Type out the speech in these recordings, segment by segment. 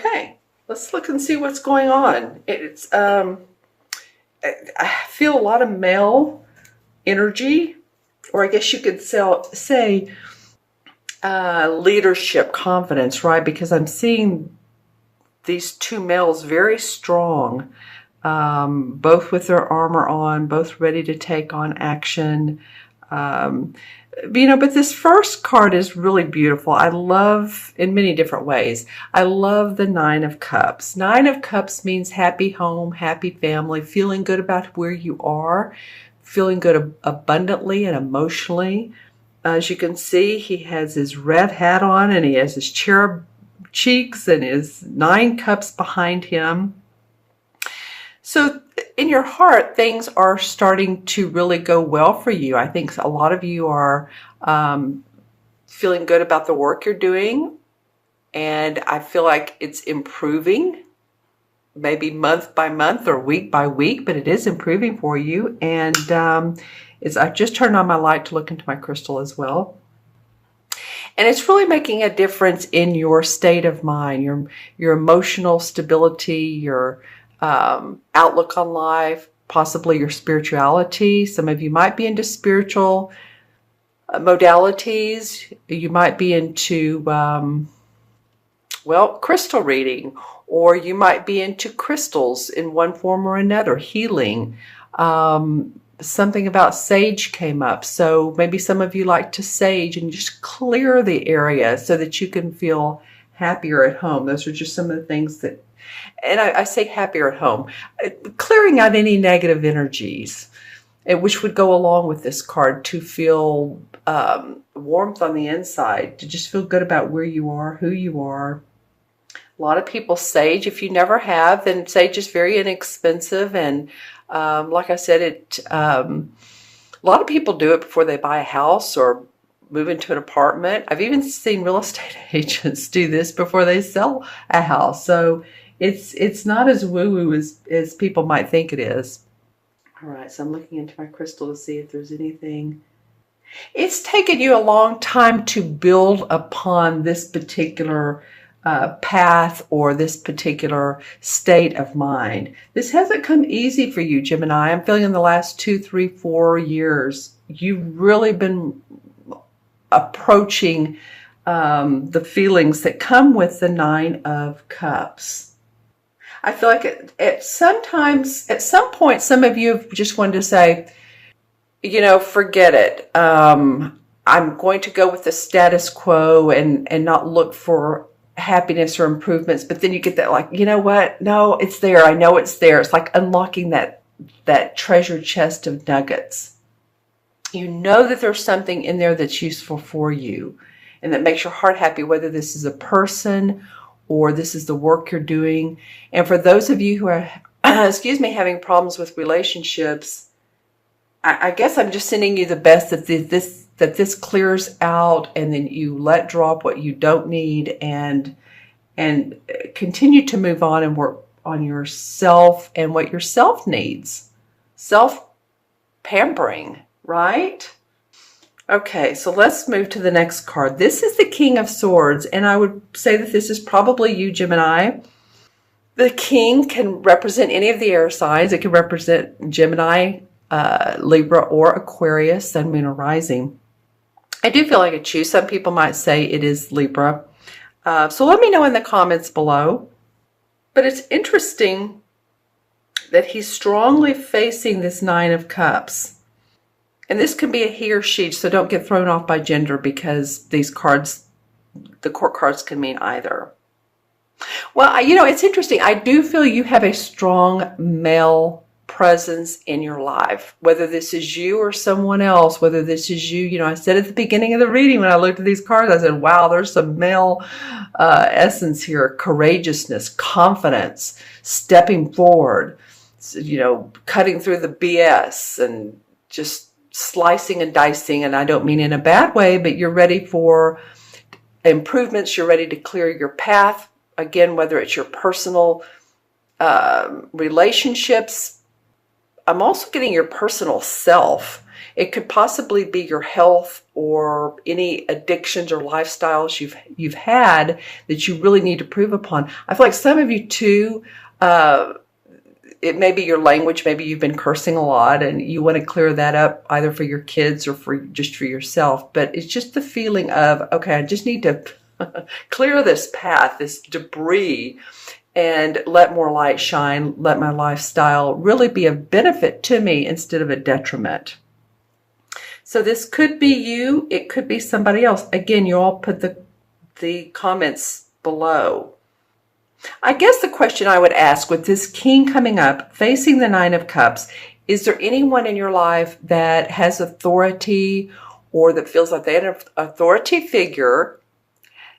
Okay, let's look and see what's going on. I feel a lot of male energy, or I guess you could say leadership, confidence, right? Because I'm seeing these two males very strong, both with their armor on, both ready to take on action. But this first card is really beautiful. I love, in many different ways, I love the Nine of Cups. Nine of Cups means happy home, happy family, feeling good about where you are, feeling good abundantly and emotionally. As you can see, he has his red hat on and he has his cherub cheeks and his 9 cups behind him. So in your heart, things are starting to really go well for you. I think a lot of you are feeling good about the work you're doing, and I feel like it's improving, maybe month by month or week by week, but it is improving for you. And I just turned on my light to look into my crystal as well. And it's really making a difference in your state of mind, your emotional stability, your outlook on life, possibly your spirituality. Some of you might be into spiritual modalities. You might be into, crystal reading, or you might be into crystals in one form or another, healing. Something about sage came up. So maybe some of you like to sage and just clear the area so that you can feel happier at home. Those are just some of the things that, and I say happier at home, clearing out any negative energies, which would go along with this card, to feel warmth on the inside, to just feel good about where you are, who you are. A lot of people sage. If you never have, then sage is very inexpensive, and like I said, a lot of people do it before they buy a house or move into an apartment. I've even seen real estate agents do this before they sell a house. So it's not as woo-woo as people might think it is. All right, so I'm looking into my crystal to see if there's anything. It's taken you a long time to build upon this particular path or this particular state of mind. This hasn't come easy for you, Gemini. I'm feeling in the last 2, 3, 4 years, you've really been approaching the feelings that come with the 9 of Cups. I feel like at some point, some of you have just wanted to say, forget it. I'm going to go with the status quo and not look for happiness or improvements. But then you get that, like, you know what? No, it's there. I know it's there. It's like unlocking that treasure chest of nuggets. You know that there's something in there that's useful for you and that makes your heart happy, whether this is a person or this is the work you're doing. And for those of you who are, having problems with relationships, I guess I'm just sending you the best, that this clears out, and then you let drop what you don't need and continue to move on and work on yourself and what yourself needs. Self-pampering, right? Okay, so let's move to the next card. This is the King of Swords, and I would say that this is probably you, Gemini. The King can represent any of the air signs. It can represent Gemini, Libra, or Aquarius, Sun, Moon, or Rising. I do feel like I choose. Some people might say it is Libra. So let me know in the comments below. But it's interesting that he's strongly facing this 9 of Cups. And this can be a he or she, so don't get thrown off by gender, because these cards, the court cards, can mean either. Well, it's interesting. I do feel you have a strong male presence in your life, whether this is you or someone else, whether this is you. I said at the beginning of the reading, when I looked at these cards, I said, wow, there's some male essence here: courageousness, confidence, stepping forward, cutting through the BS and just slicing and dicing. And I don't mean in a bad way, but you're ready for improvements. You're ready to clear your path. Again, whether it's your personal relationships, I'm also getting your personal self. It could possibly be your health or any addictions or lifestyles you've had that you really need to improve upon. I feel like some of you too, it may be your language. Maybe you've been cursing a lot and you want to clear that up either for your kids or for yourself. But it's just the feeling of, okay, I just need to clear this path, this debris, and let more light shine. Let my lifestyle really be a benefit to me instead of a detriment. So this could be you. It could be somebody else. Again, you all put the comments below. I guess the question I would ask with this king coming up, facing the Nine of Cups, is there anyone in your life that has authority or that feels like they have an authority figure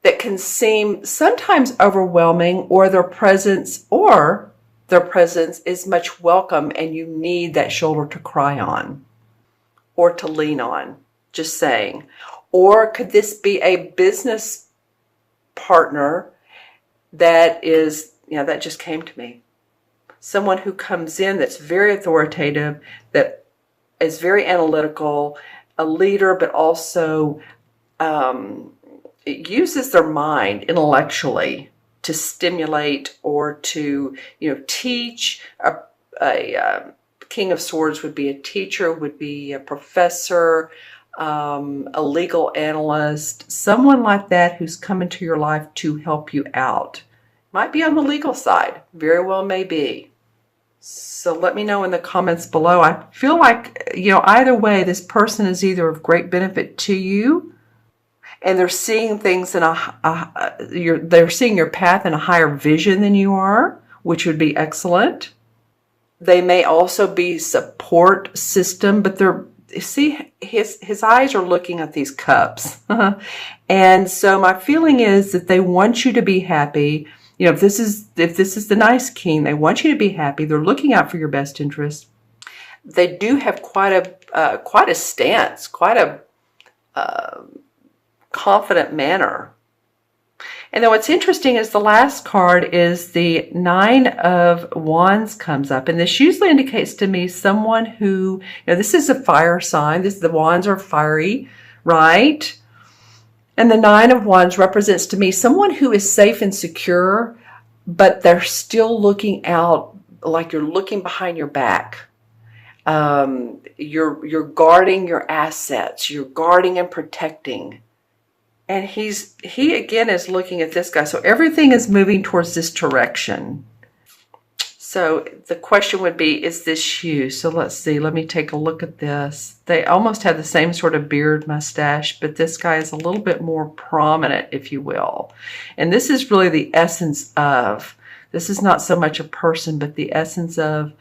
that can seem sometimes overwhelming, or their presence is much welcome and you need that shoulder to cry on or to lean on, just saying. Or could this be a business partner that is, that just came to me. Someone who comes in that's very authoritative, that is very analytical, a leader, but also it uses their mind intellectually to stimulate or to, teach. A King of Swords would be a teacher, would be a professor, a legal analyst, someone like that who's come into your life to help you out. Might be on the legal side, very well may be. So let me know in the comments below. I feel like, either way, this person is either of great benefit to you, and they're seeing things they're seeing your path in a higher vision than you are, which would be excellent. They may also be support system, but his eyes are looking at these cups. And so my feeling is that they want you to be happy. If this is the nice king, they want you to be happy. They're looking out for your best interest. They do have quite a stance, quite a confident manner. And then what's interesting is the last card is the Nine of Wands comes up. And this usually indicates to me someone who, this is a fire sign. The wands are fiery, right? And the Nine of Wands represents to me someone who is safe and secure, but they're still looking out, like you're looking behind your back. You're guarding your assets. You're guarding and protecting. And he again is looking at this guy. So everything is moving towards this direction. So the question would be, is this you? So let's see. Let me take a look at this. They almost have the same sort of beard, mustache, but this guy is a little bit more prominent, if you will. And this is really the essence of, this is not so much a person, but the essence of,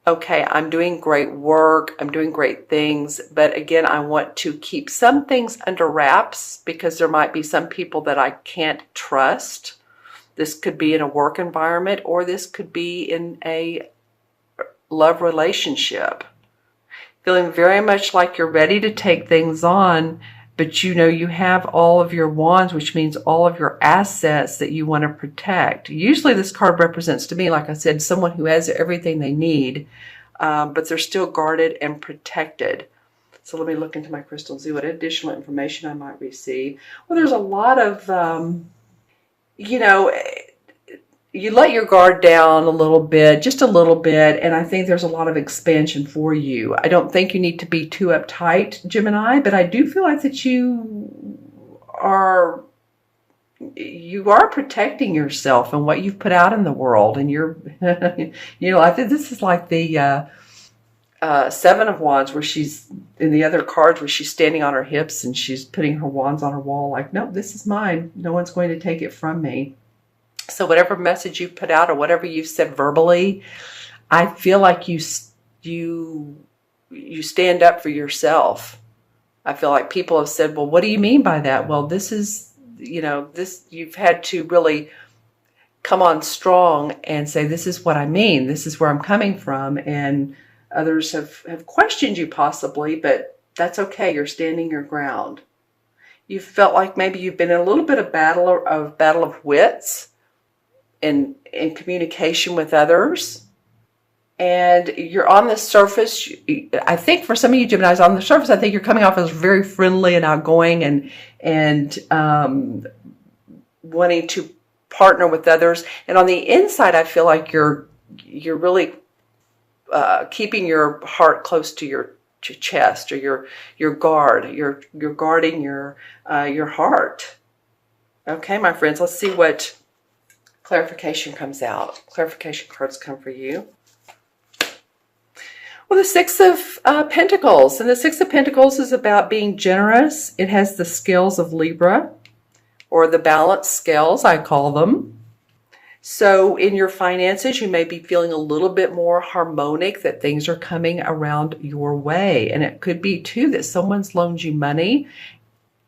okay, I'm doing great work, I'm doing great things, but again, I want to keep some things under wraps because there might be some people that I can't trust. This could be in a work environment, or this could be in a love relationship. Feeling very much like you're ready to take things on, but you have all of your wands, which means all of your assets that you want to protect. Usually this card represents to me, like I said, someone who has everything they need, but they're still guarded and protected. So let me look into my crystal and see what additional information I might receive. Well, there's a lot of, you let your guard down a little bit, just a little bit, and I think there's a lot of expansion for you. I don't think you need to be too uptight, Gemini, but I do feel like that you are protecting yourself and what you've put out in the world, and you're, I think this is like the Seven of Wands, where she's in the other cards where she's standing on her hips and she's putting her wands on her wall, like, no, this is mine. No one's going to take it from me. So whatever message you put out or whatever you've said verbally, I feel like you stand up for yourself. I feel like people have said, well, what do you mean by that? Well, this is, you've had to really come on strong and say, this is what I mean. This is where I'm coming from. And others have questioned you possibly, but that's okay. You're standing your ground. You felt like maybe you've been in a little bit of battle of wits in communication with others. And you're on the surface. I think for some of you Geminis, on the surface, I think you're coming off as very friendly and outgoing and wanting to partner with others. And on the inside, I feel like you're really keeping your heart close to your chest, or your guard. You're guarding your heart. Okay, my friends, let's see what clarification comes out. Clarification cards come for you. Well, the Six of Pentacles. And the Six of Pentacles is about being generous. It has the scales of Libra, or the balance scales, I call them. So in your finances, you may be feeling a little bit more harmonic, that things are coming around your way. And it could be, too, that someone's loaned you money,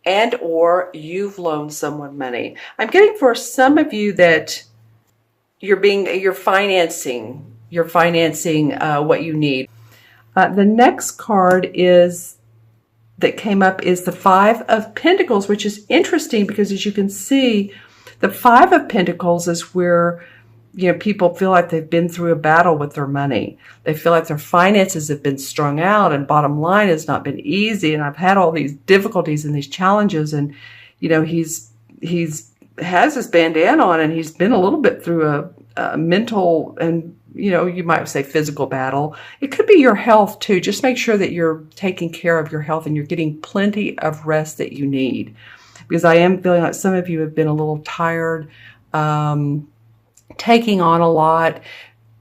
and or you've loaned someone money. I'm getting for some of you that you're financing what you need. The next card that came up is the Five of Pentacles, which is interesting because, as you can see, the Five of Pentacles is where, people feel like they've been through a battle with their money. They feel like their finances have been strung out, and bottom line has not been easy. And I've had all these difficulties and these challenges, and he's has his bandana on, and he's been a little bit through a mental and, you might say physical battle. It could be your health too. Just make sure that you're taking care of your health and you're getting plenty of rest that you need. Because I am feeling like some of you have been a little tired, taking on a lot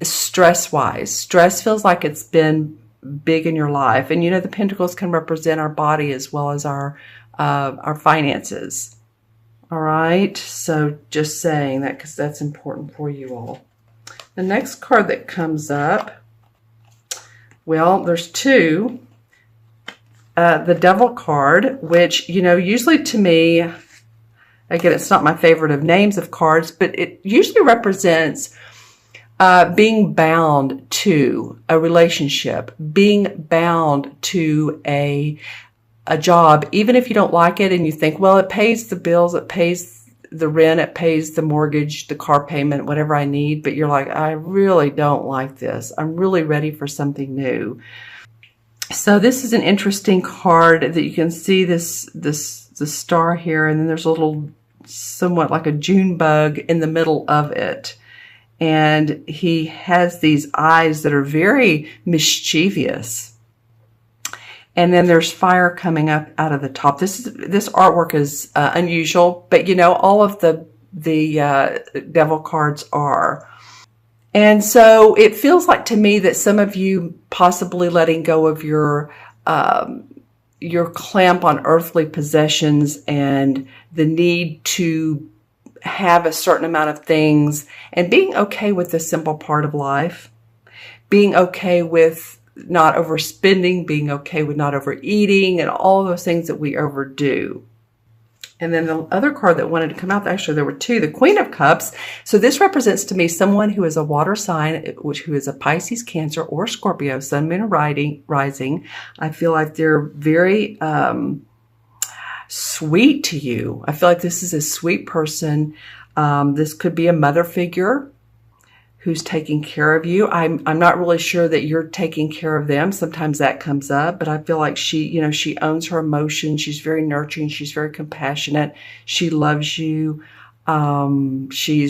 stress-wise. Stress feels like it's been big in your life. And the Pentacles can represent our body as well as our finances. All right, so just saying that because that's important for you all. The next card that comes up, well, there's two. The Devil card, which, usually to me, again, it's not my favorite of names of cards, but it usually represents being bound to a relationship, being bound to a job, even if you don't like it and you think, well, it pays the bills, it pays the rent, it pays the mortgage, the car payment, whatever I need. But you're like, I really don't like this. I'm really ready for something new. So this is an interesting card that you can see the star here, and then there's a little, somewhat like a June bug in the middle of it. And he has these eyes that are very mischievous. And then there's fire coming up out of the top. This artwork is unusual, but all of the Devil cards are. And so it feels like to me that some of you possibly letting go of your clamp on earthly possessions and the need to have a certain amount of things, and being okay with the simple part of life, being okay with not overspending, being okay with not overeating, and all those things that we overdo. And then the other card that wanted to come out, actually there were two, the Queen of Cups. So this represents to me someone who is a water sign, who is a Pisces, Cancer, or Scorpio, Sun, Moon, Rising. I feel like they're very sweet to you. I feel like this is a sweet person. This could be a mother figure who's taking care of you. I'm not really sure that you're taking care of them. Sometimes that comes up, but I feel like she owns her emotions. She's very nurturing. She's very compassionate. She loves you. She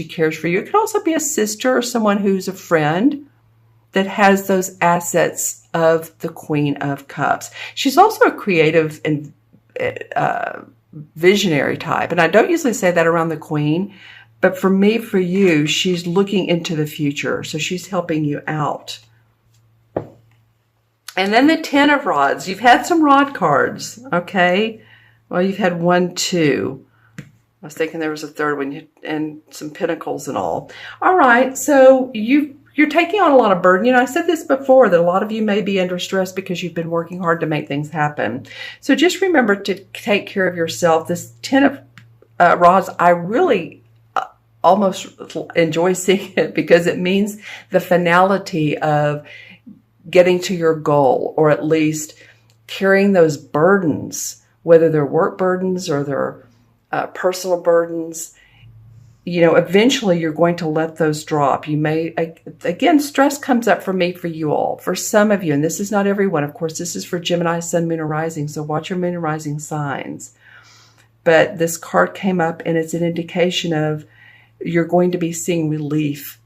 cares for you. It could also be a sister or someone who's a friend that has those assets of the Queen of Cups. She's also a creative and visionary type. And I don't usually say that around the Queen, but for me, for you, she's looking into the future. So she's helping you out. And then the Ten of Rods. You've had some rod cards, okay? Well, you've had 1, 2. I was thinking there was a third one, and some pentacles and all. All right, so you're taking on a lot of burden. I said this before, that a lot of you may be under stress because you've been working hard to make things happen. So just remember to take care of yourself. This Ten of Rods, I really almost enjoy seeing it because it means the finality of getting to your goal, or at least carrying those burdens, whether they're work burdens or they're personal burdens. you know, eventually you're going to let those drop. You may, again, stress comes up for me, for you all, for some of you, and this is not everyone. Of course, this is for Gemini, Sun, Moon, or Rising. So watch your Moon and Rising signs. But this card came up, and it's an indication of you're going to be seeing relief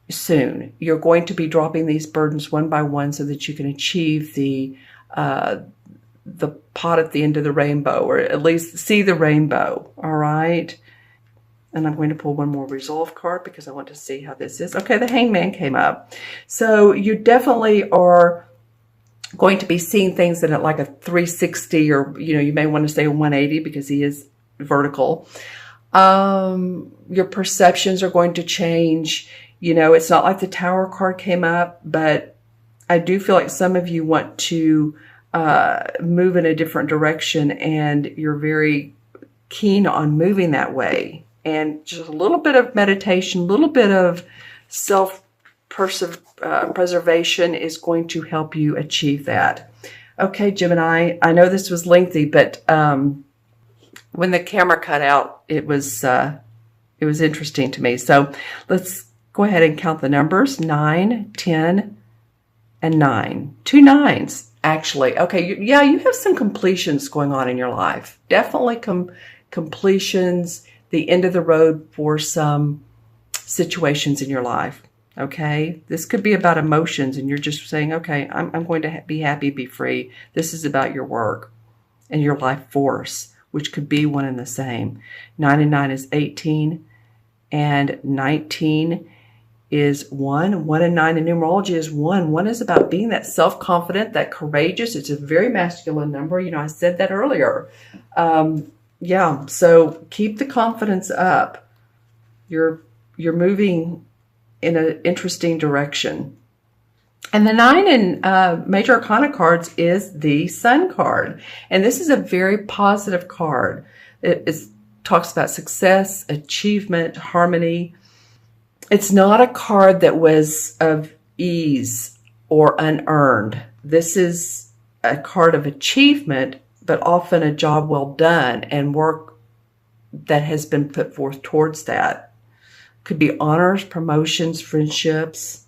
soon. You're going to be dropping these burdens one by one so that you can achieve the pot at the end of the rainbow, or at least see the rainbow. All right. And I'm going to pull one more resolve card because I want to see how this is. Okay, the Hangman came up. So you definitely are going to be seeing things in like a 360, or, you know, you may want to say a 180 because he is vertical. Your perceptions are going to change. You know, it's not like the Tower card came up, but I do feel like some of you want to move in a different direction, and you're very keen on moving that way. And just a little bit of meditation, a little bit of self-preservation is going to help you achieve that. Okay, Gemini, I know this was lengthy, but when the camera cut out, it was interesting to me. So let's go ahead and count the numbers: 9, 10, and 9. 2 9s, actually. Okay, you have some completions going on in your life. Definitely completions, the end of the road for some situations in your life. Okay, this could be about emotions, and you're just saying, okay, I'm going to be happy, be free. This is about your work and your life force, which could be one and the same. 9 and 9 is 18, and 19 is 1. 1 and 9 in numerology is 1. 1 is about being that self-confident, that courageous. It's a very masculine number. You know, I said that earlier. Yeah, so keep the confidence up. You're moving in an interesting direction. And the 9 in Major Arcana cards is the Sun card. And this is a very positive card. It talks about success, achievement, harmony. It's not a card that was of ease or unearned. This is a card of achievement, but often a job well done and work that has been put forth towards that. Could be honors, promotions, friendships.